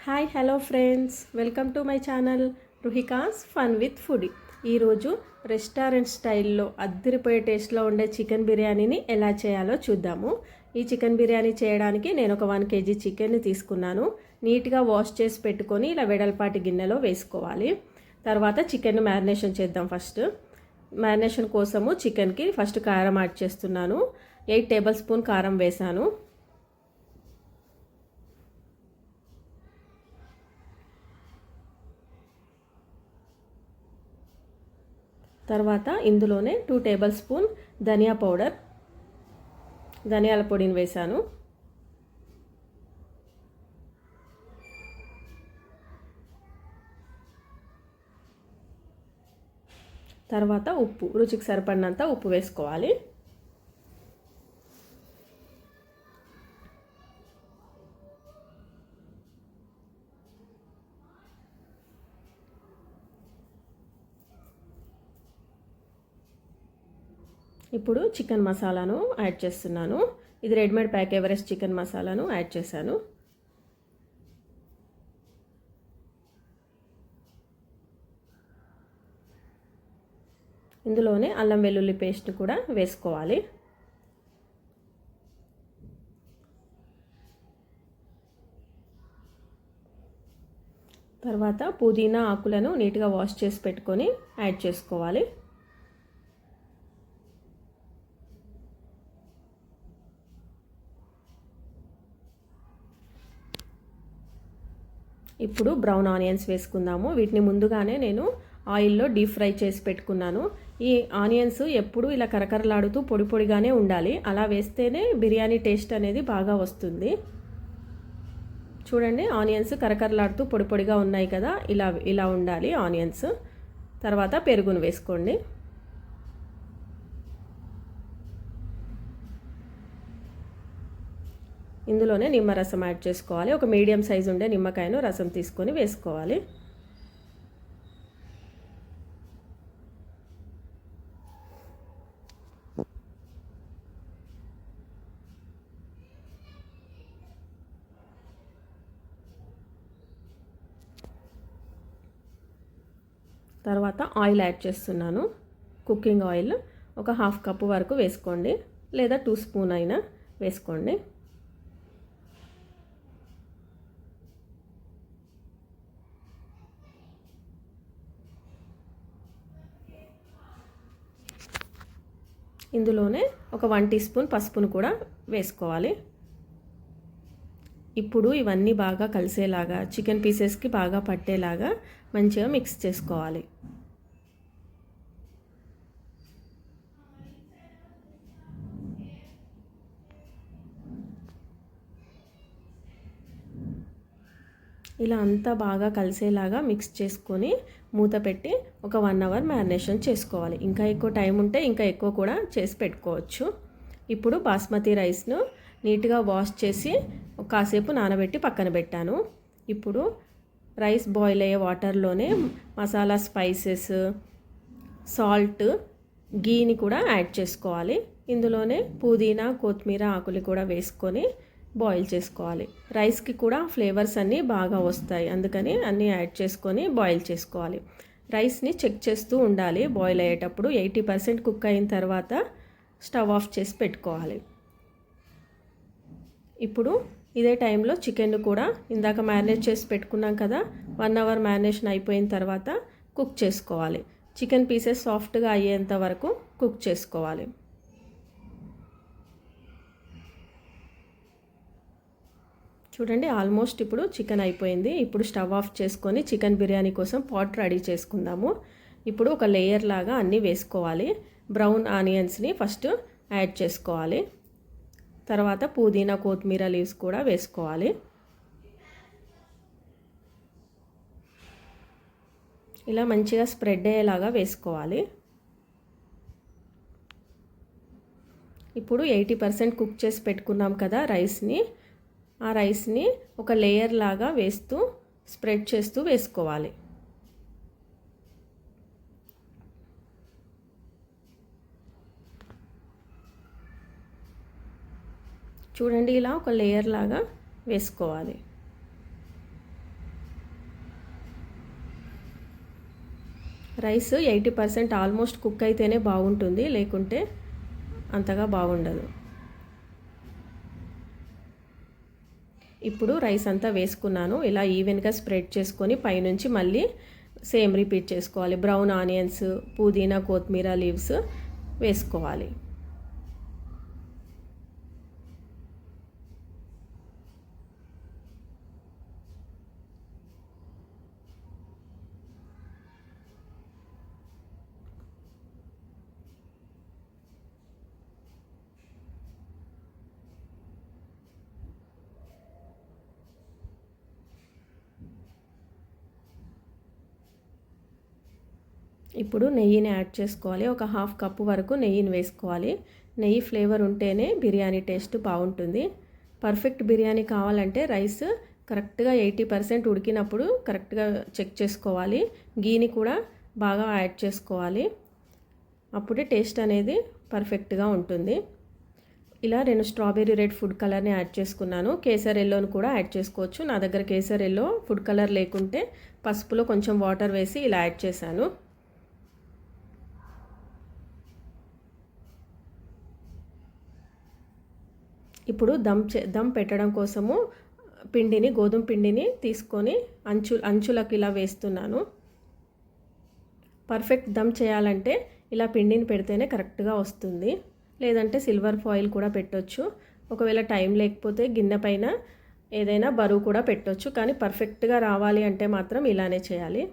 Hi hello friends, welcome to my channel Ruhika's fun with foodie. ఈరోజు restaurant స్టైల్లో అద్దరిపోయే టేస్ట్లో ఉండే చికెన్ బిర్యానీని ఎలా చేయాలో చూద్దాము. ఈ చికెన్ బిర్యానీ చేయడానికి నేను ఒక 1 kg చికెన్ని తీసుకున్నాను. నీట్గా వాష్ చేసి పెట్టుకొని ఇలా వెడల్పాటి గిన్నెలో వేసుకోవాలి. తర్వాత చికెన్ మ్యారినేషన్ చేద్దాం. మ్యారినేషన్ కోసము చికెన్కి ఫస్ట్ కారం యాడ్ చేస్తున్నాను. 8 టేబుల్ స్పూన్ కారం వేసాను. తర్వాత ఇందులోనే 2 టేబుల్ స్పూన్ ధనియాల పొడిని వేసాను. తర్వాత ఉప్పు, రుచికి సరిపడినంత ఉప్పు వేసుకోవాలి. ఇప్పుడు చికెన్ మసాలాను యాడ్ చేస్తున్నాను. ఇది రెడీమేడ్ ప్యాక్ ఎవరెస్ట్ చికెన్ మసాలాను యాడ్ చేశాను. ఇందులోనే అల్లం వెల్లుల్లి పేస్ట్ కూడా వేసుకోవాలి. తర్వాత పుదీనా ఆకులను నీట్గా వాష్ చేసి పెట్టుకొని యాడ్ చేసుకోవాలి. ఇప్పుడు బ్రౌన్ ఆనియన్స్ వేసుకుందాము. వీటిని ముందుగానే నేను ఆయిల్లో డీప్ ఫ్రై చేసి పెట్టుకున్నాను. ఈ ఆనియన్స్ ఎప్పుడు ఇలా కరకరలాడుతూ పొడి పొడిగానే ఉండాలి. అలా వేస్తేనే బిర్యానీ టేస్ట్ అనేది బాగా వస్తుంది. చూడండి, ఆనియన్స్ కరకరలాడుతూ పొడి పొడిగా ఉన్నాయి కదా, ఇలా ఉండాలి ఆనియన్స్. తర్వాత పెరుగును వేసుకోండి. ఇందులోనే నిమ్మరసం యాడ్ చేసుకోవాలి. ఒక మీడియం సైజు ఉండే నిమ్మకాయను రసం తీసుకొని వేసుకోవాలి. తర్వాత ఆయిల్ యాడ్ చేస్తున్నాను. కుకింగ్ ఆయిల్ ఒక 1/2 కప్పు వరకు వేసుకోండి, లేదా 2 స్పూన్ అయినా వేసుకోండి. ఇందులోనే ఒక 1 టీ స్పూన్ పసుపును కూడా వేసుకోవాలి. ఇప్పుడు ఇవన్నీ బాగా కలిసేలాగా, చికెన్ పీసెస్కి బాగా పట్టేలాగా మంచిగా మిక్స్ చేసుకోవాలి. ఇలా అంతా బాగా కలిసేలాగా మిక్స్ చేసుకొని మూత పెట్టి ఒక 1 అవర్ మ్యారినేషన్ చేసుకోవాలి. ఇంకా ఎక్కువ టైం ఉంటే ఇంకా ఎక్కువ కూడా చేసి పెట్టుకోవచ్చు. ఇప్పుడు బాస్మతి రైస్ను నీట్గా వాష్ చేసి కాసేపు నానబెట్టి పక్కన పెట్టాను. ఇప్పుడు రైస్ బాయిల్ అయ్యే వాటర్లోనే మసాలా, స్పైసెస్, సాల్ట్, గీని కూడా యాడ్ చేసుకోవాలి. ఇందులోనే పుదీనా, కొత్తిమీర ఆకులు కూడా వేసుకొని బాయిల్ చేసుకోవాలి. రైస్కి కూడా ఫ్లేవర్స్ అన్నీ బాగా వస్తాయి, అందుకని అన్నీ యాడ్ చేసుకొని బాయిల్ చేసుకోవాలి. రైస్ని చెక్ చేస్తూ ఉండాలి. బాయిల్ అయ్యేటప్పుడు 80% కుక్ అయిన తర్వాత స్టవ్ ఆఫ్ చేసి పెట్టుకోవాలి. ఇప్పుడు ఇదే టైంలో చికెన్ కూడా ఇందాక మ్యారినేట్ చేసి పెట్టుకున్నాం కదా, 1 అవర్ మ్యారినేషన్ అయిపోయిన తర్వాత కుక్ చేసుకోవాలి. చికెన్ పీసెస్ సాఫ్ట్గా అయ్యేంత వరకు కుక్ చేసుకోవాలి. చూడండి, ఆల్మోస్ట్ ఇప్పుడు చికెన్ అయిపోయింది. ఇప్పుడు స్టవ్ ఆఫ్ చేసుకొని చికెన్ బిర్యానీ కోసం పాట్ రెడీ చేసుకుందాము. ఇప్పుడు ఒక లేయర్ లాగా అన్నీ వేసుకోవాలి. బ్రౌన్ ఆనియన్స్ని ఫస్ట్ యాడ్ చేసుకోవాలి. తర్వాత పుదీనా, కొత్తిమీర లీవ్స్ కూడా వేసుకోవాలి. ఇలా మంచిగా స్ప్రెడ్ అయ్యేలాగా వేసుకోవాలి. ఇప్పుడు 80% కుక్ చేసి పెట్టుకున్నాం కదా రైస్ని, ఆ రైస్ని ఒక లేయర్ లాగా వేస్తూ స్ప్రెడ్ చేస్తూ వేసుకోవాలి. చూడండి, ఇలా ఒక లేయర్ లాగా వేసుకోవాలి. రైస్ 80% ఆల్మోస్ట్ కుక్ అయితేనే బాగుంటుంది, లేకుంటే అంతగా బాగుండదు. ఇప్పుడు రైస్ అంతా వేసుకున్నాను. ఇలా ఈవెన్గా స్ప్రెడ్ చేసుకొని పైనుంచి మళ్ళీ సేమ్ రిపీట్ చేసుకోవాలి. బ్రౌన్ ఆనియన్స్, పుదీనా, కొత్తిమీర లీవ్స్ వేసుకోవాలి. ఇప్పుడు నెయ్యిని యాడ్ చేసుకోవాలి. ఒక హాఫ్ కప్పు వరకు నెయ్యిని వేసుకోవాలి. నెయ్యి ఫ్లేవర్ ఉంటేనే బిర్యానీ టేస్ట్ బాగుంటుంది. పర్ఫెక్ట్ బిర్యానీ కావాలంటే రైస్ కరెక్ట్గా 80% ఉడికినప్పుడు కరెక్ట్గా చెక్ చేసుకోవాలి. గీని కూడా బాగా యాడ్ చేసుకోవాలి. అప్పుడే టేస్ట్ అనేది పర్ఫెక్ట్గా ఉంటుంది. ఇలా నేను స్ట్రాబెర్రీ రెడ్ ఫుడ్ కలర్ని యాడ్ చేసుకున్నాను. కేసర్ ఎల్లోని కూడా యాడ్ చేసుకోవచ్చు. నా దగ్గర కేసర్ ఎల్లో ఫుడ్ కలర్ లేకుంటే పసుపులో కొంచెం వాటర్ వేసి ఇలా యాడ్ చేశాను. ఇప్పుడు దమ్ పెట్టడం కోసము గోధుమ పిండిని తీసుకొని అంచులకు ఇలా వేస్తున్నాను. పర్ఫెక్ట్ దమ్ చేయాలంటే ఇలా పిండిని పెడితేనే కరెక్ట్గా వస్తుంది. లేదంటే సిల్వర్ ఫాయిల్ కూడా పెట్టొచ్చు. ఒకవేళ టైం లేకపోతే గిన్నె పైన ఏదైనా బరువు కూడా పెట్టొచ్చు. కానీ పర్ఫెక్ట్గా రావాలి అంటే మాత్రం ఇలానే చేయాలి.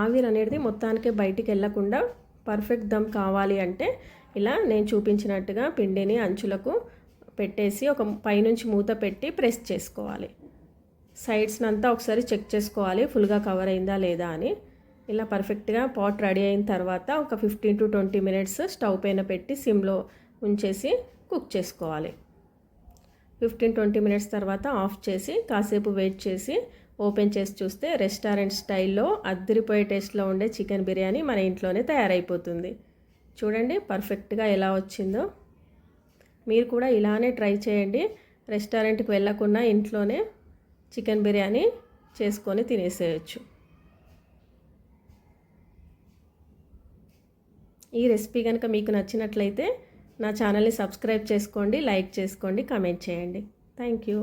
ఆవిరి అనేది మొత్తానికి బయటికి వెళ్ళకుండా పర్ఫెక్ట్ దమ్ కావాలి అంటే ఇలా నేను చూపించినట్టుగా పిండిని అంచులకు పెట్టేసి ఒక పైనుంచి మూత పెట్టి ప్రెస్ చేసుకోవాలి. సైడ్స్ని అంతా ఒకసారి చెక్ చేసుకోవాలి ఫుల్గా కవర్ అయిందా లేదా అని. ఇలా పర్ఫెక్ట్గా పాట్ రెడీ అయిన తర్వాత ఒక 15 to 20 minutes స్టవ్ పైన పెట్టి సిమ్లో ఉంచేసి కుక్ చేసుకోవాలి. 15-20 minutes తర్వాత ఆఫ్ చేసి కాసేపు వెయిట్ చేసి ఓపెన్ చేసి చూస్తే రెస్టారెంట్ స్టైల్లో అద్దరిపోయే టేస్ట్లో ఉండే చికెన్ బిర్యానీ మన ఇంట్లోనే తయారైపోతుంది. చూడండి పర్ఫెక్ట్గా ఎలా వచ్చిందో. మీరు కూడా ఇలానే ట్రై చేయండి. రెస్టారెంట్కి వెళ్ళకుండా ఇంట్లోనే చికెన్ బిర్యానీ చేసుకొని తినేసేయచ్చు. ఈ రెసిపీ కనుక మీకు నచ్చినట్లయితే నా ఛానల్ని సబ్స్క్రైబ్ చేసుకోండి, లైక్ చేసుకోండి, కామెంట్ చేయండి. Thank you.